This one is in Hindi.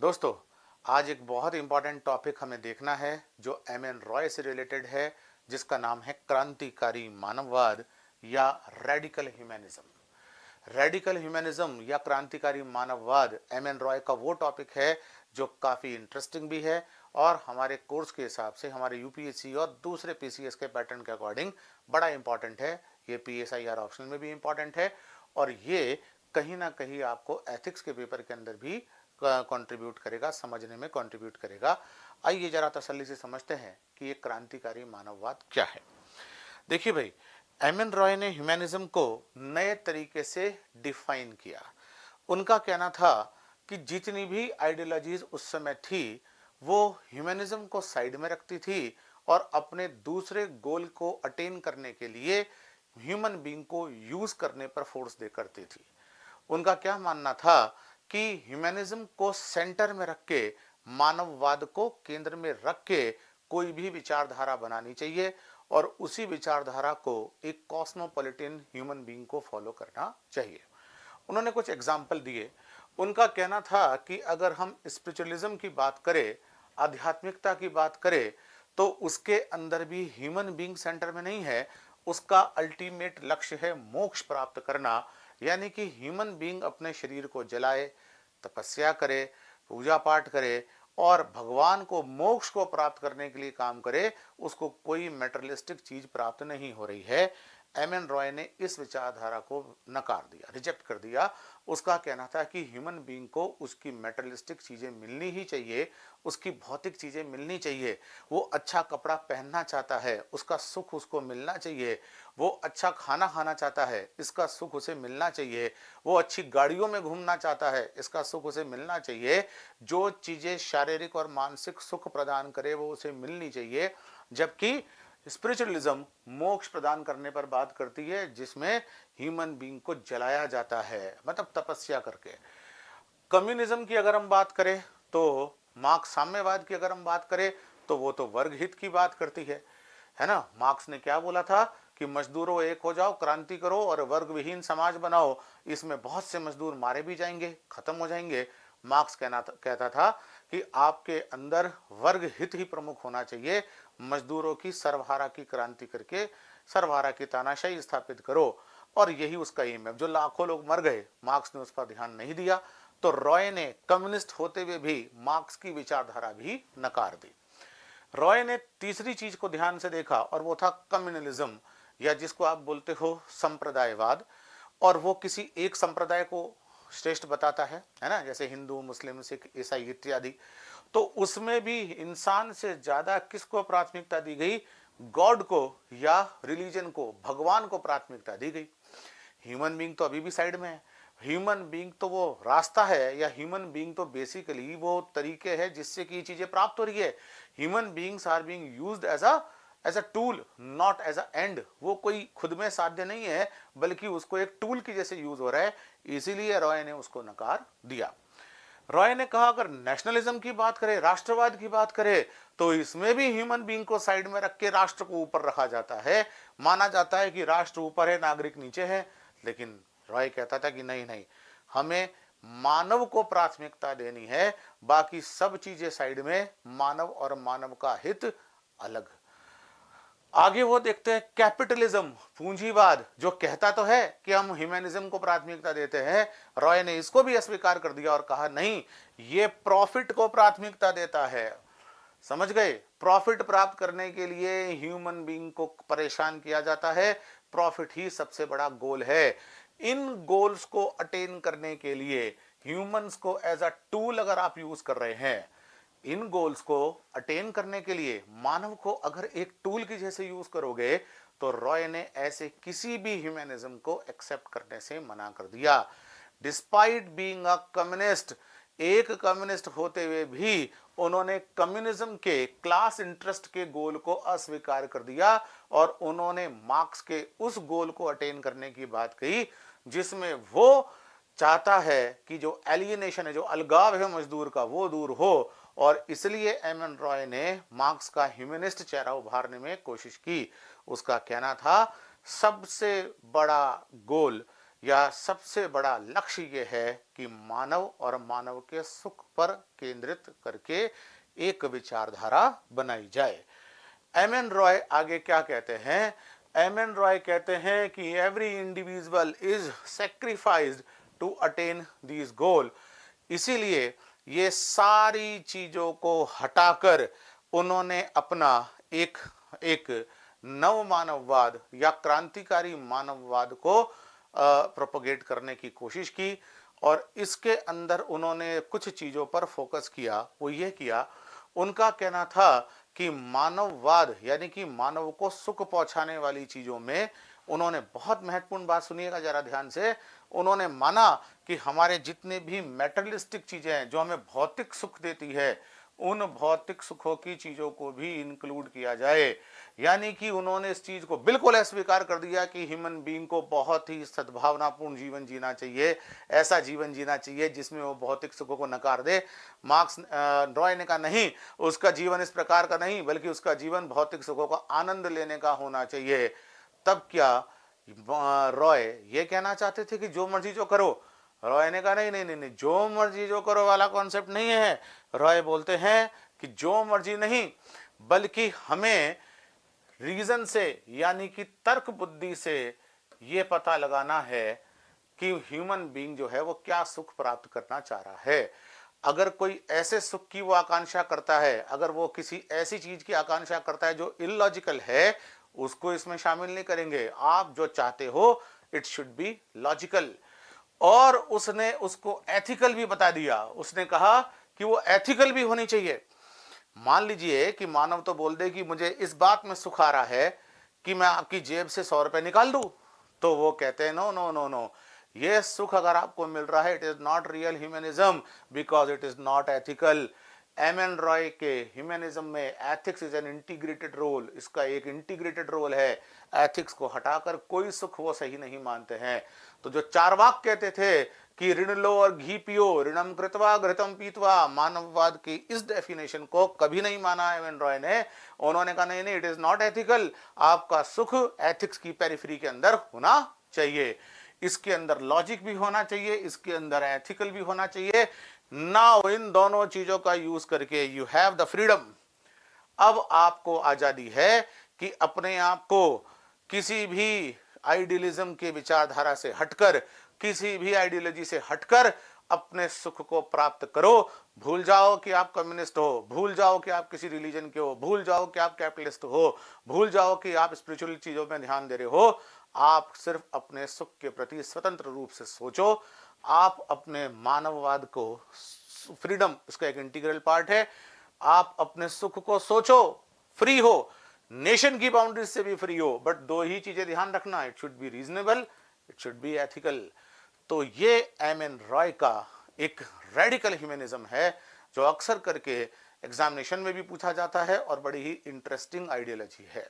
दोस्तों, आज एक बहुत इंपॉर्टेंट टॉपिक हमें देखना है जो एम एन रॉय से रिलेटेड है, जिसका नाम है क्रांतिकारी मानववाद या रेडिकल ह्यूमैनिज्म। रेडिकल ह्यूमैनिज्म या क्रांतिकारी मानववाद एम एन रॉय का वो टॉपिक है जो काफ़ी इंटरेस्टिंग भी है और हमारे कोर्स के हिसाब से हमारे यूपीएससी और दूसरे पीसीएस के पैटर्न के अकॉर्डिंग बड़ा इंपॉर्टेंट है। ये पीएसआईआर ऑप्शनल में भी इंपॉर्टेंट है और ये कहीं ना कहीं आपको एथिक्स के पेपर के अंदर भी कंट्रीब्यूट करेगा, समझने में कंट्रीब्यूट करेगा। आइए जरा तसल्ली से समझते हैं कि ये क्रांतिकारी मानववाद क्या है। देखिए भाई, एम एन रॉय ने ह्यूमैनिज्म को नए तरीके से डिफाइन किया। उनका कहना था कि जितनी भी आइडियोलॉजीज उस समय थी वो ह्यूमैनिज्म को साइड में रखती थी और अपने दूसरे गोल को अटेन करने के लिए ह्यूमन बीइंग को यूज करने पर फोर्स दे करती थी। उनका क्या मानना था कि ह्यूमैनिज्म को सेंटर में रख के, मानववाद को केंद्र में रख के कोई भी विचारधारा बनानी चाहिए और उसी विचारधारा को एक कॉस्मोपॉलिटन ह्यूमन बीइंग को फॉलो करना चाहिए। उन्होंने कुछ एग्जाम्पल दिए। उनका कहना था कि अगर हम स्पिरिचुअलिज्म की बात करें, आध्यात्मिकता की बात करें, तो उसके अंदर भी ह्यूमन बीइंग सेंटर में नहीं है। उसका अल्टीमेट लक्ष्य है मोक्ष प्राप्त करना, यानी कि ह्यूमन बीइंग अपने शरीर को जलाए, तपस्या करे, पूजा पाठ करे और भगवान को, मोक्ष को प्राप्त करने के लिए काम करे। उसको कोई मेटेरियलिस्टिक चीज प्राप्त नहीं हो रही है। एम एन रॉय ने इस विचारधारा को नकार दिया, रिजेक्ट कर दिया। उसका कहना था कि ह्यूमन बीइंग को उसकी मेटेरियलिस्टिक चीजें मिलनी ही चाहिए, उसकी भौतिक चीजें मिलनी चाहिए। वो अच्छा कपड़ा पहनना चाहता है, उसका सुख उसको मिलना चाहिए। वो अच्छा खाना खाना चाहता है, इसका सुख उसे मिलना चाहिए। वो अच्छी गाड़ियों में घूमना चाहता है, इसका सुख उसे मिलना चाहिए। जो चीजें शारीरिक और मानसिक सुख प्रदान करे वो उसे मिलनी चाहिए। जबकि स्पिरिचुअलिज्म मोक्ष प्रदान करने पर बात करती है, जिसमें ह्यूमन बीइंग को जलाया जाता है, मतलब तपस्या करके। कम्युनिज्म की अगर हम बात करें तो, मार्क्स साम्यवाद की अगर हम बात करें तो वो तो वर्ग हित की बात करती है ना। मार्क्स ने क्या बोला था कि मजदूरों एक हो जाओ, क्रांति करो और वर्ग विहीन समाज बनाओ। इसमें बहुत से मजदूर मारे भी जाएंगे, खत्म हो जाएंगे। मार्क्स कहता था कि आपके अंदर वर्ग हित ही प्रमुख होना चाहिए। मजदूरों की सर्वहारा की क्रांति करके सर्वहारा की तानाशाही स्थापित करो, और यही उसका एम है। जो लाखों लोग मर गए, मार्क्स ने उस पर ध्यान नहीं दिया, तो रॉय ने कम्युनिस्ट होते हुए भी मार्क्स की विचारधारा भी नकार दी। रॉय ने तीसरी चीज को ध्यान से देखा और वो था कम्युनलिज्म, या जिसको आप बोलते हो संप्रदायवाद। और वो किसी एक संप्रदाय को श्रेष्ठ बताता है ना, जैसे हिंदू, मुस्लिम, सिख, ईसाई इत्यादि। तो उसमें भी इंसान से ज्यादा किसको प्राथमिकता दी गई? गॉड को या रिलीजन को, भगवान को प्राथमिकता दी गई। ह्यूमन बीइंग तो अभी भी साइड में है। ह्यूमन बीइंग तो वो रास्ता है, या ह्यूमन बीइंग तो बेसिकली वो तरीके है जिससे कि ये चीजें प्राप्त हो रही है। Human beings are being used as a tool, not as an end. वो कोई खुद में साध्य नहीं है, बल्कि उसको एक टूल की जैसे यूज हो रहा है। इसीलिए रॉय ने उसको नकार दिया। रॉय ने कहा अगर नेशनलिज्म की बात करें, राष्ट्रवाद की बात करें, तो इसमें भी ह्यूमन बीइंग को साइड में रख के राष्ट्र को ऊपर रखा जाता है। माना जाता है कि राष्ट्र ऊपर है, नागरिक नीचे है। लेकिन रॉय कहता था कि नहीं नहीं, हमें मानव को प्राथमिकता देनी है, बाकी सब चीजें साइड में, मानव और मानव का हित अलग। आगे वो देखते हैं कैपिटलिज्म, पूंजीवाद, जो कहता तो है कि हम ह्यूमैनिज्म को प्राथमिकता देते हैं। रॉय ने इसको भी अस्वीकार कर दिया और कहा नहीं, ये प्रॉफिट को प्राथमिकता देता है। समझ गए? प्रॉफिट प्राप्त करने के लिए ह्यूमन बीइंग को परेशान किया जाता है। प्रॉफिट ही सबसे बड़ा गोल है। इन गोल्स को अटेन करने के लिए ह्यूमंस को एज अ टूल अगर आप यूज कर रहे हैं, इन गोल्स को अटेन करने के लिए मानव को अगर एक टूल की जैसे यूज करोगे, तो रॉय ने ऐसे किसी भी ह्यूमैनिज्म को एक्सेप्ट करने से मना कर दिया। डिस्पाइट बीइंग अ कम्युनिस्ट, एक कम्युनिस्ट होते हुए भी उन्होंने कम्युनिज्म के क्लास इंटरेस्ट के गोल को अस्वीकार कर दिया और उन्होंने मार्क्स के उस गोल को अटेन करने की बात कही, जिसमें वो चाहता है कि जो एलियनेशन है, जो अलगाव है मजदूर का, वो दूर हो। और इसलिए एम एन रॉय ने मार्क्स का ह्यूमनिस्ट चेहरा उभारने में कोशिश की। उसका कहना था सबसे बड़ा गोल या सबसे बड़ा लक्ष्य ये है कि मानव और मानव के सुख पर केंद्रित करके एक विचारधारा बनाई जाए। एम एन रॉय आगे क्या कहते हैं? एम एन रॉय कहते हैं कि every individual is sacrificed to attain this goal. इसीलिए ये सारी चीजों को हटाकर उन्होंने अपना एक एक नव मानववाद या क्रांतिकारी मानववाद को प्रोपोगेट करने की कोशिश की। और इसके अंदर उन्होंने कुछ चीजों पर फोकस किया। वो ये किया, उनका कहना था कि मानववाद यानी कि मानव को सुख पहुंचाने वाली चीजों में उन्होंने बहुत महत्वपूर्ण बात, सुनिएगा जरा ध्यान से, उन्होंने माना कि हमारे जितने भी मेटेरियलिस्टिक चीजें हैं जो हमें भौतिक सुख देती है, उन भौतिक सुखों की चीजों को भी इंक्लूड किया जाए। यानी कि उन्होंने इस चीज को बिल्कुल अस्वीकार कर दिया कि ह्यूमन बीइंग को बहुत ही सद्भावनापूर्ण जीवन जीना चाहिए, ऐसा जीवन जीना चाहिए जिसमें वो भौतिक सुखों को नकार दे। मार्क्स रॉय ने कहा नहीं, उसका जीवन इस प्रकार का नहीं, बल्कि उसका जीवन भौतिक सुखों का आनंद लेने का होना चाहिए। तब क्या रॉय ये कहना चाहते थे कि जो मर्जी जो करो? रॉय ने कहा नहीं नहीं नहीं नहीं, जो मर्जी जो करो वाला कॉन्सेप्ट नहीं है। रॉय बोलते हैं कि जो मर्जी नहीं, बल्कि हमें रीजन से यानी कि तर्क बुद्धि से ये पता लगाना है कि ह्यूमन बीइंग जो है वो क्या सुख प्राप्त करना चाह रहा है। अगर कोई ऐसे सुख की वो आकांक्षा करता है, अगर वो किसी ऐसी चीज की आकांक्षा करता है जो इलॉजिकल है, उसको इसमें शामिल नहीं करेंगे। आप जो चाहते हो इट शुड बी लॉजिकल। और उसने उसको एथिकल भी बता दिया। उसने कहा कि वो एथिकल भी होनी चाहिए। मान लीजिए कि मानव तो बोल दे कि मुझे इस बात में सुख आ रहा है कि मैं आपकी जेब से 100 रुपए निकाल दूं, तो वो कहते हैं नो नो नो नो, ये सुख अगर आपको मिल रहा है, it is not real humanism because it is not ethical. M N Roy के ह्यूमनिज्म में ethics is an integrated role, इसका एक इंटीग्रेटेड रोल है। एथिक्स को हटाकर कोई सुख वो सही नहीं मानते हैं। तो जो चारवाक कहते थे कि ऋण लो और घी पियो, ऋणम कृत्वा घृतम पीत्वा, मानववाद की इस डेफिनेशन को कभी नहीं माना एम एन रॉय ने। उन्होंने कहा नहीं नहीं, इट इज नॉट एथिकल, आपका सुख एथिक्स की पेरिफेरी के अंदर होना चाहिए, इसके अंदर लॉजिक भी होना चाहिए, इसके अंदर एथिकल भी होना चाहिए। नाउ इन दोनों चीजों का यूज करके यू हैव द फ्रीडम। अब आपको आजादी है कि अपने आप को किसी भी आइडियलिज्म के विचारधारा से हटकर, किसी भी आइडियोलॉजी से हटकर अपने सुख को प्राप्त करो। भूल जाओ कि आप कम्युनिस्ट हो, भूल जाओ कि आप किसी रिलीजन के हो, भूल जाओ कि आप कैपिटलिस्ट हो, भूल जाओ कि आप स्पिरिचुअल चीजों में ध्यान दे रहे हो। आप सिर्फ अपने सुख के प्रति स्वतंत्र रूप से सोचो। आप अपने मानववाद को, फ्रीडम इसका एक इंटीग्रल पार्ट है, आप अपने सुख को सोचो, फ्री हो, नेशन की बाउंड्रीज से भी फ्री हो, बट दो ही चीजें ध्यान रखना, it should be reasonable, it should be ethical. तो ये एम एन रॉय का एक रेडिकल ह्यूमनिज्म है जो अक्सर करके एग्जामिनेशन में भी पूछा जाता है और बड़ी ही इंटरेस्टिंग आइडियोलॉजी है।